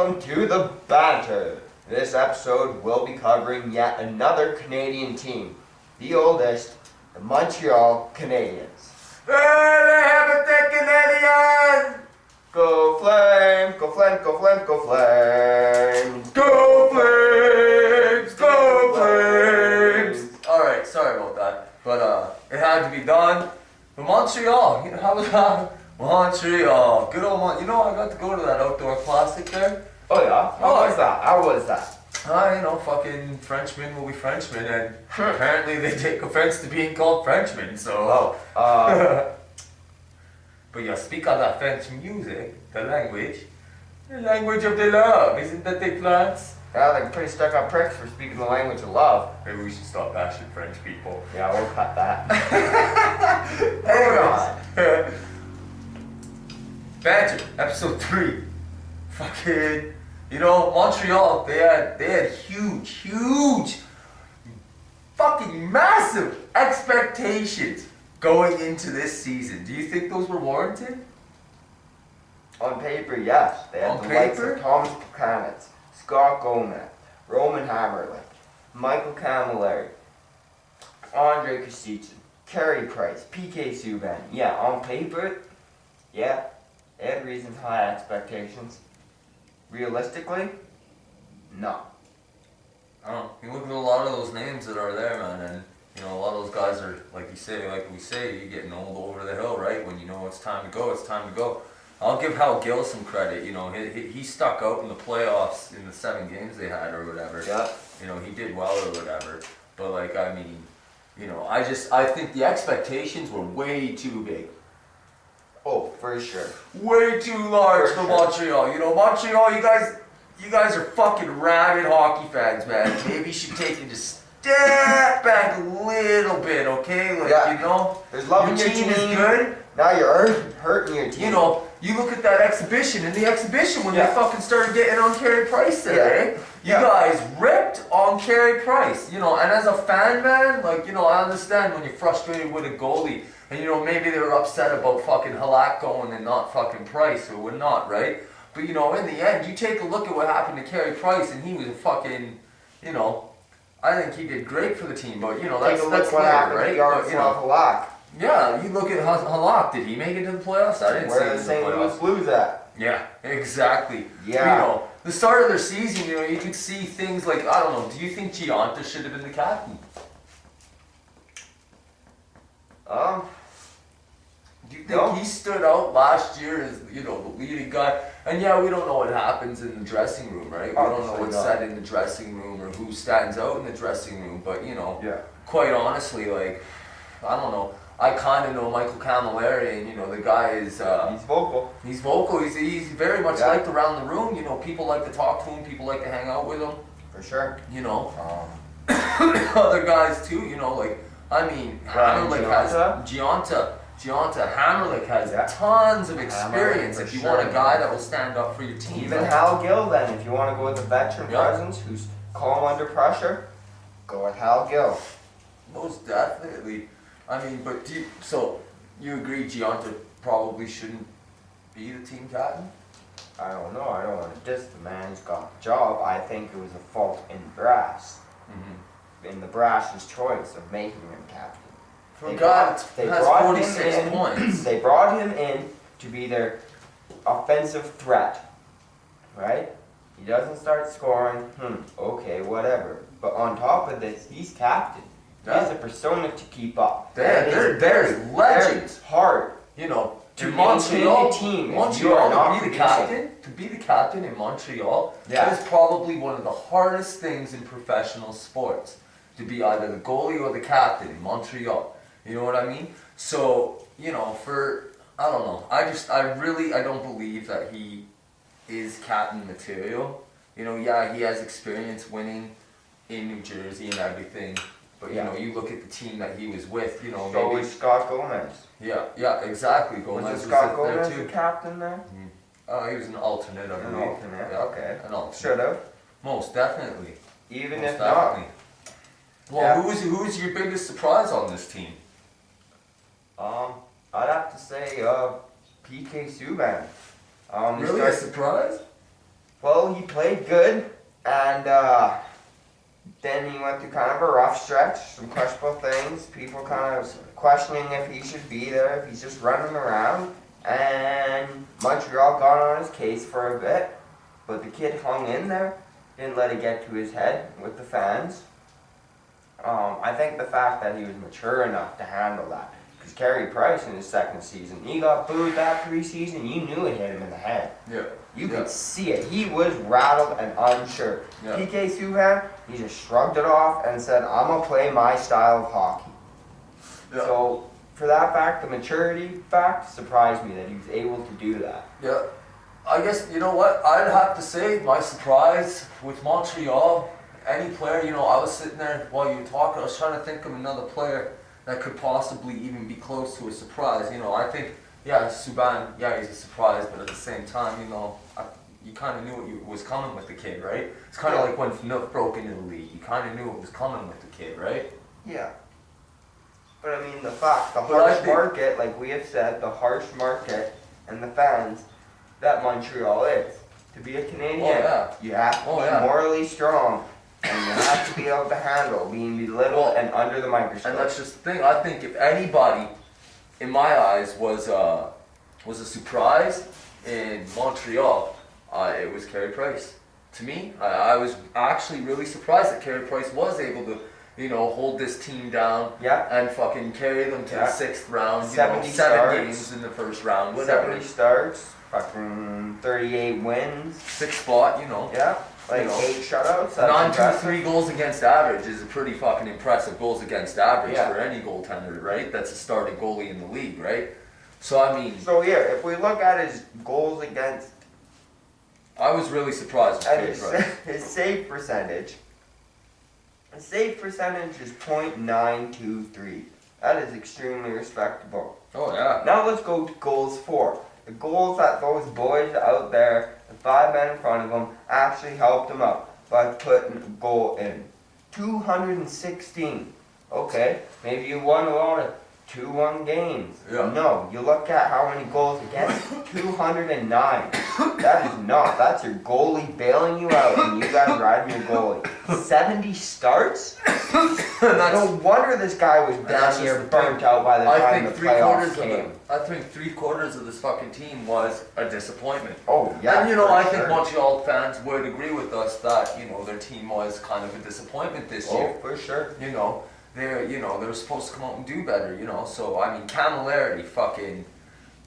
welcome to the banter. This episode will be covering yet another Canadian team, the oldest, the Montreal Canadiens. Hey, they haven't taken Canadians! Go Flames! Go Flames! Go Flames! Go Flames! Go Flames! Go Flames! Alright, sorry about that, but it had to be done. But Montreal, you know, how was that? Montreal, good old Montreal. You know, I got to go to that outdoor classic there. Oh yeah? How was that? How was that? You know, fucking Frenchmen will be Frenchmen, and apparently they take offense to being called Frenchmen, so... But yeah, speak of that French music, the language of the love, isn't that they plants? Yeah, they're pretty stuck up pricks for speaking the language of love. Maybe we should stop bashing French people. Yeah, we'll cut that. Hold on. Banter, episode 3. Fucking, you know, Montreal, they had huge, fucking massive expectations going into this season. Do you think those were warranted? On paper, yes. They had On the likes paper? of Thomas Buchanan, Scott Gomez, Roman Hammerlich, Michael Camilleri, Andre Kostichin, Carey Price, PK Subban. Yeah, on paper, yeah, they had reasons high expectations. Realistically, no. I don't know. You look at a lot of those names that are there, man, and you know, a lot of those guys are, like we say, you're getting old over the hill, right? When you know it's time to go, it's time to go. I'll give Hal Gill some credit. You know, he stuck out in the playoffs in the 7 games they had or whatever. Yeah. You know, he did well or whatever. But like, I mean, you know, I think the expectations were way too big. Oh, for sure. Way too large for sure. Montreal. You know, Montreal, you guys are fucking rabid hockey fans, man. Maybe you should take it just step back a little bit, okay? Like, Yeah. you know, There's love in your your team team. is good. Now you're hurting your team. You know, you look at that exhibition, when Yeah. they fucking started getting on Carey Price there, Yeah. You guys ripped on Carey Price, you know, and as a fan, man, like, you know, I understand when you're frustrated with a goalie, and, you know, maybe they were upset about fucking Halak going and not fucking Price, or we're not, right? But, you know, in the end, you take a look at what happened to Carey Price, and he was a fucking, you know, I think he did great for the team, but, you know, that's what later, happened right? to But, you know, Halak. yeah, you look at Halak, did he make it to the playoffs? I didn't see Where him are in the the St. playoffs. Louis Blues at? Yeah, exactly. Yeah. You know, the start of their season, you know, you could see things like, I don't know, do you think Gianta should have been the captain? Do you think No. he stood out last year as, you know, the leading guy? And yeah, we don't know what happens in the dressing room, right? We don't know Obviously what's not. said in the dressing room or who stands out in the dressing room, but, you know, Yeah. quite honestly, like, I don't know. I kind of know Michael Camilleri, and, you know, the guy is... He's vocal. He's vocal. He's very much Yeah. liked around the room. You know, people like to talk to him. People like to hang out with him. For sure. You know, other guys too. You know, like I mean, Hammerlich has Gianta. Hammerlich has Yeah. tons of experience. for If you sure. want a guy that will stand up for your team, Even Hal Gill then, if you want to go with a veteran Yeah. presence who's calm under pressure, go with Hal Gill. most definitely. I mean, but so you agree Gianta probably shouldn't be the team captain? I don't know. I don't want to diss the man who's got the job. I think it was a fault in Brass. In the Brass's choice of making him captain. For God, they has brought 46 him in, points. They brought him in to be their offensive threat, right? He doesn't start scoring, okay, whatever. But on top of this, he's captain. Yeah. He's a persona to keep up. There's legends. It's hard. You know, To to maintain Montreal, a team if you are not to be the producing. captain in Montreal, Yeah. that is probably one of the hardest things in professional sports. To be either the goalie or the captain in Montreal. You know what I mean? So, you know, I don't know. I don't believe that he is captain material. You know, yeah, he has experience winning in New Jersey and everything. But, you know, you look at the team that he was with, you know, So maybe... was Scott Gomez. Yeah, exactly. Gomez Was was Scott there Gomez too. the captain there? He was an alternate, I An believe. alternate, Yeah, okay. An alternate. Should have. Most definitely. Even Most if not. definitely. Well, Yeah. who's your biggest surprise on this team? I'd have to say PK Subban. He Really a starts- surprise? Well, he played good, and then he went through kind of a rough stretch, some questionable things, people kind of questioning if he should be there, if he's just running around, and Montreal got on his case for a bit, but the kid hung in there, didn't let it get to his head with the fans. I think the fact that he was mature enough to handle that, because Carey Price in his second season, he got booed that preseason, you knew it hit him in the head. Yeah. You could see it. He was rattled and unsure. Yeah. PK Subban, he just shrugged it off and said, I'm going to play my style of hockey. Yeah. So, for that fact, the maturity fact surprised me that he was able to do that. Yeah. I guess, you know what, I'd have to say my surprise with Montreal, any player, you know, I was sitting there while you were talking, I was trying to think of another player that could possibly even be close to a surprise. You know, I think, yeah, Subban, yeah, he's a surprise, but at the same time, you know, you kind of knew what was coming with the kid, right? It's kind of like when Fnuff broke into the league. You kind of knew what was coming with the kid, right? Yeah. But I mean, the harsh market, like we have said, the harsh market and the fans that Montreal is. To be a Canadian, you have to be morally strong, and you have to be able to handle being belittled and under the microscope. And that's just the thing. I think if anybody, in my eyes, was a surprise in Montreal, it was Carey Price. To me, I was actually really surprised that Carey Price was able to, you know, hold this team down and fucking carry them to the 6th round. 70 7 starts. games in the first round, whatever. 70 starts, fucking 38 wins. 6th spot, you know. Yeah, like 8 shutouts. 9-2-3 goals against average is a pretty fucking impressive goals against average for any goaltender, right? That's a starting goalie in the league, right? So I mean. So here, if we look at his goals against. I was really surprised with his save percentage. His save percentage is .923. That is extremely respectable. Oh yeah. Now let's go to goals for. The goals that those boys out there, the 5 men in front of them, actually helped them out by putting a goal in. 216. Okay, maybe you won a lot of 2-1 games. Yeah. No, you look at how many goals against. 209. That is not. That's your goalie bailing you out and you guys riding your goalie. 70 starts? No wonder this guy was down here burnt out by the time the playoffs came. I think 3/4 of this fucking team was a disappointment. Oh, yeah. And you know, I think Montreal fans would agree with us that, you know, their team was kind of a disappointment this year. Oh, for sure. You know, they're supposed to come out and do better, you know. So I mean, Camilleri fucking,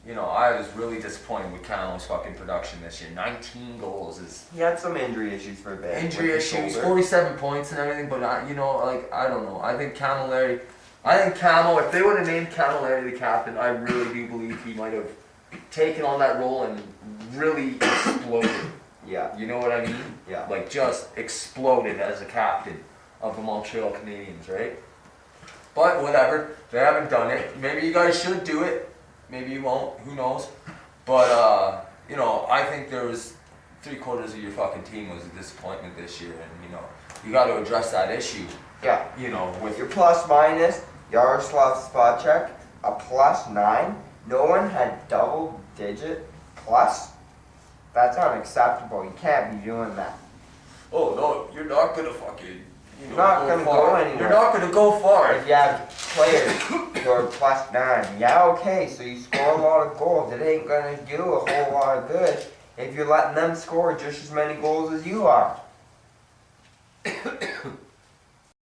you know, I was really disappointed with Cam's fucking production this year. 19 goals is. He had some injury issues for a bit. Injury issues, 47 points and everything, but you know, like I don't know. I think Camilleri, if they would have named Camilleri the captain, I really do believe he might have taken on that role and really exploded. Yeah. You know what I mean? Yeah. Like just exploded as a captain of the Montreal Canadiens, right? But whatever, they haven't done it. Maybe you guys should do it. Maybe you won't. Who knows? But you know, I think there was 3/4 of your fucking team was a disappointment this year, and you know, you got to address that issue. Yeah. You know, with your plus minus, Yaroslav Spacek, a +9. No one had double digit plus. That's unacceptable. You can't be doing that. Oh no, you're not gonna fucking. You're not going to go anywhere. You're not going to go far. If you have players who are +9, yeah, okay, so you score a lot of goals. It ain't going to do a whole lot of good if you're letting them score just as many goals as you are.